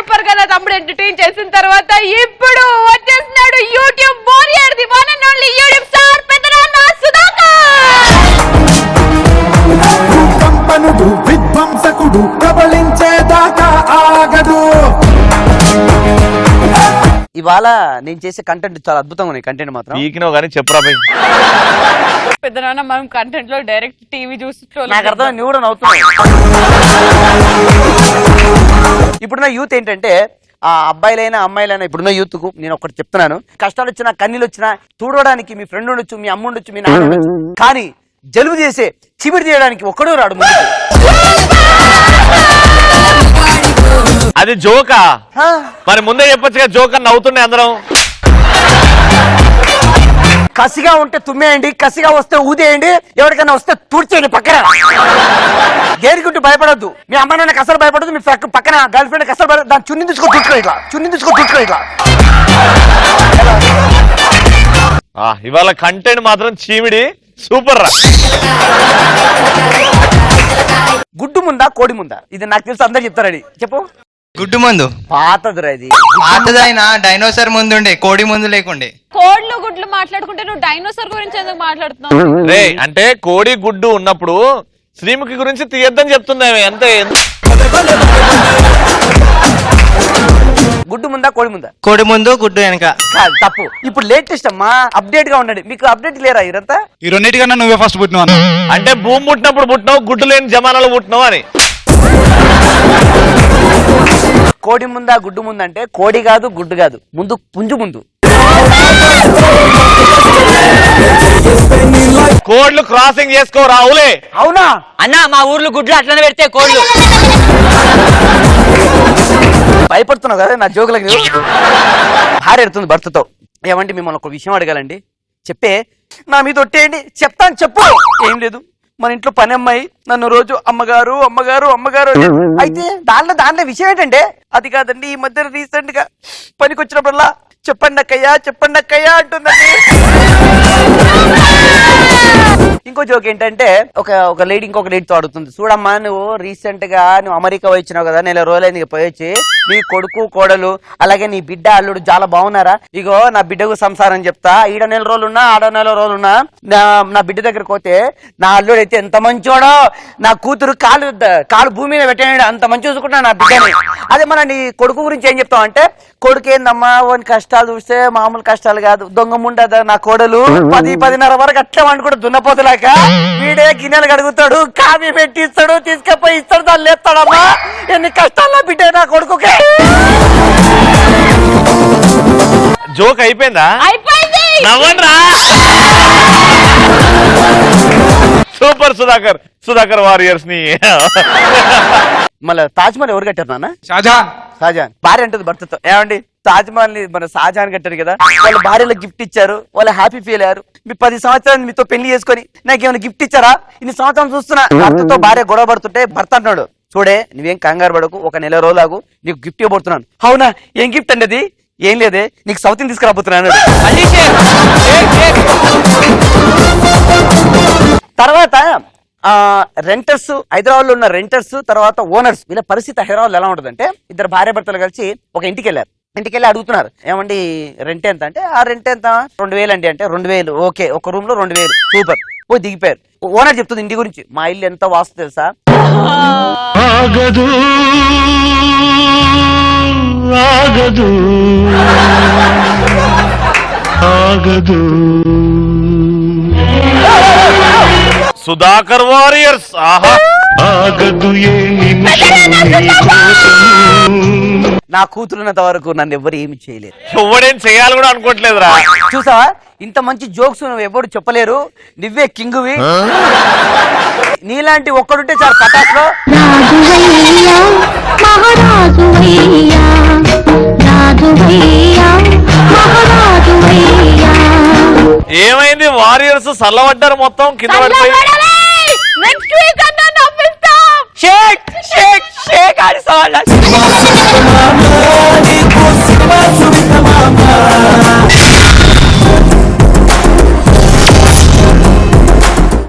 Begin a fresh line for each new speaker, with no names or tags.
Super గా నా తమ్ముడు ఎంటర్టైన్ చేసిన తర్వాత ఇప్పుడు వచ్చేస్తున్నాడు YouTube warrior the one and only YouTube star పెదనాన్న సుధాకర్.
విధ్వంసకుడు ప్రబలించేదాకా ఆగడు.
ఇవాళ నేను చేసే కంటెంట్ చాలా అద్భుతంగా ఉంది. కంటెంట్ మాత్రం
ఈకినో కానీ చెప్పురా భయ్.
పెదనాన్న మనం కంటెంట్ లో డైరెక్ట్ టీవీ చూస్తూ
నాకు అర్థం నువ్వు కూడా నవ్వుతున్నావు. ఇప్పుడున్న యూత్ ఏంటంటే ఆ అబ్బాయిలైనా అమ్మాయిలైనా ఇప్పుడున్న యూత్ కు నేను ఒకటి చెప్తున్నాను, కష్టాలు వచ్చినా కన్నీళ్ళు వచ్చినా చూడడానికి మీ ఫ్రెండ్ ఉండొచ్చు, మీ అమ్మ ఉండొచ్చు, మీ నాన్న ఉండొచ్చు, కానీ జలుబు చేసే చిబిడి చేయడానికి ఒక్కడూ రాడు ముందు.
అది జోకా మరి ముందే చెప్పొచ్చుగా, జోక్ అని నవ్వుతున్నాయి అందరం.
కసిగా ఉంటే తుమ్మేయండి, కసిగా వస్తే ఊదేయండి, ఎవరికైనా వస్తే తూడ్చేయండి పక్కన. దేనికుంటూ భయపడద్దు. మీ అమ్మ నాన్నకి అసలు భయపడదు, మీ పక్కన గర్ల్ ఫ్రెండ్ అసలు భయపడదు. దాన్ని చున్ని తీసుకో తుట్టుకో ఇట్లా, చున్ని తీసుకో తుట్టుకో ఇట్లా.
ఇవాళ కంటెంట్ మాత్రం చీమిడి సూపర్ రా.
గుడ్డు ముందా కోడి ముందా? ఇది నాకు తెలిసి అందరు చెప్తారని చెప్పు.
గుడ్డు ముందు
పాతదురా ఇది.
పాతదైనా డైనోసార్ ముందు ఉండే, కోడి ముందు లేకుండే.
కోడ్లు గుడ్లు మాట్లాడుకుంటే నువ్వు డైనోసార్ గురించి ఎందుకు మాట్లాడుతున్నావు?
రే అంటే కోడి గుడ్డు ఉన్నప్పుడు శ్రీముఖి గురించి తీయద్దని చెప్తున్నావే అంతే.
గుడ్డు ముందా కోడి ముందా?
కోడి ముందు గుడ్డు వెనక.
కాదు, తప్పు. ఇప్పుడు లేటెస్ట్ అమ్మా, అప్డేట్ గా ఉండండి. మీకు అప్డేట్ లేరా ఇదంతా?
ఈ రెండింటికన్నా నువ్వే ఫస్ట్ పుట్టినావు.
అంటే భూమి పుట్టినప్పుడు పుట్టినావు, గుడ్డు లేని జమానాలు పుట్టినావు అని.
కోడి ముందా గుడ్డు ముందంటే కోడి కాదు గుడ్డు కాదు, ముందు పుంజు ముందు.
కోడ్లు క్రాసింగ్ చేసుకోరావులే.
అవునా
అన్నా, మా ఊర్లో గుడ్లు అట్లనే పెడితే కోళ్ళు.
భయపడుతున్నావు కదా నా జోకులకి. హారెడుతుంది భర్తతో. ఏమంటే మిమ్మల్ని ఒక విషయం అడగాలండి, చెప్పే నా మీద ఒట్టేయండి. చెప్తాను, చెప్పు. ఏం లేదు, మన ఇంట్లో పని అమ్మాయి నన్ను రోజు అమ్మగారు అమ్మగారు అమ్మగారు అయితే దాంట్లో విషయం ఏంటంటే, అది కాదండి ఈ మధ్య రీసెంట్ గా పనికి వచ్చినప్పుడల్లా చెప్పండి అక్కయ్యా అంటుందండి. ఇంకో జోక్ ఏంటంటే, ఒక లేడీ ఇంకొక లేడీతో అడుగుతుంది, చూడమ్మా నువ్వు రీసెంట్ గా నువ్వు అమెరికా వచ్చినావు కదా, నెల రోజులైంది పోయొచ్చి, నీ కొడుకు కోడలు అలాగే నీ బిడ్డ అల్లుడు చాలా బాగున్నారా? ఇగో నా బిడ్డకు సంసారం చెప్తా, ఈడ నెల రోజులున్నా ఆడ నెల రోజులున్నా నా బిడ్డ దగ్గరకు పోతే నా అల్లుడు అయితే ఎంత మంచోడో, నా కూతురు కాలు భూమి మీద పెట్టాడు, అంత మంచి చూసుకుంటా నా బిడ్డని. అదే మన నీ కొడుకు గురించి ఏం చెప్తావు అంటే, కొడుకు ఏందమ్మా ఓని కష్టాలు చూస్తే మామూలు కష్టాలు కాదు, దొంగ ముండదా నా కోడలు 10-10:30 వరకు అట్లా వండు కూడా దున్నపోతులాక వీడే గిన్నెలు కడుగుతాడు, కాఫీ పెట్టిస్తాడు, తీసుకపోయి ఇస్తాడు, దాన్ని లేస్తాడమ్మా. ఎన్ని కష్టాల్లో బిడ్డ నా కొడుకుకే.
జోక్ అయిపోయిందా? నవ్వండి రా. సూపర్ సుధాకర్ వారియర్స్ ని.
మళ్ళీ తాజ్మహల్ ఎవరు కట్టారు నాన్న? షాజహాన్. భార్య అంటుంది భర్తతో, ఏమండి తాజ్మహల్ ని మన షాజహాన్ కట్టారు కదా, వాళ్ళ భార్యలో గిఫ్ట్ ఇచ్చారు, వాళ్ళు హ్యాపీ ఫీల్ అయ్యారు. మీ 10 సంవత్సరాలు మీతో పెళ్లి చేసుకొని నాకేమైనా గిఫ్ట్ ఇచ్చారా? ఇన్ని సంవత్సరాలు చూస్తున్నా. భర్తతో భార్య గొడవ పడుతుంటే భర్త అంటున్నాడు, చూడే నువ్వేం కంగారు పడకు, ఒక నెల రోజులాగు నీకు గిఫ్ట్ ఇవ్వబోతున్నాను. అవునా, ఏం గిఫ్ట్ అండి అది? ఏం లేదే, నీకు సౌత్ ఇండియన్ తీసుకురాబోతున్నాను. తర్వాత రెంటర్స్, హైదరాబాద్ లో ఉన్న రెంటర్స్ తర్వాత ఓనర్స్, వీళ్ళ పరిస్థితి హైదరాబాద్ ఎలా ఉంటుంది అంటే, ఇద్దరు భార్య భర్తలు కలిసి ఒక ఇంటికి వెళ్ళి అడుగుతున్నారు, ఏమండి రెంట్ ఎంత అంటే, ఆ రెంట్ ఎంత 2000 అండి అంటే, 2000 ఓకే, ఒక రూమ్ లో 2000 సూపర్. పోయి దిగిపోయారు. ఓనర్ చెప్తుంది ఇంటి గురించి, మా ఇల్లు ఎంత వాస్తు తెలుసా?
సుధాకర్ వారియర్స్. ఆహా,
నా కూతురున్నంత వరకు నన్ను ఎవరు ఏమి చేయలేరు.
ఎవడేం చేయాలి కూడా అనుకోవట్లేదురా.
చూసావా, ఇంత మంచి జోక్స్ నువ్వు ఎవరు చెప్పలేరు, నువ్వే కింగువి. నీలాంటి ఒక్కడుంటే చాలు పటాస్ లో.
ఏమైంది, వారియర్స్ సల్లబడ్డారు మొత్తం కింద పడిపోయి.
నెక్స్ట్ వీక్ అన్నా నవ్విస్తాం.
షేక్ షేక్ షేక్ అని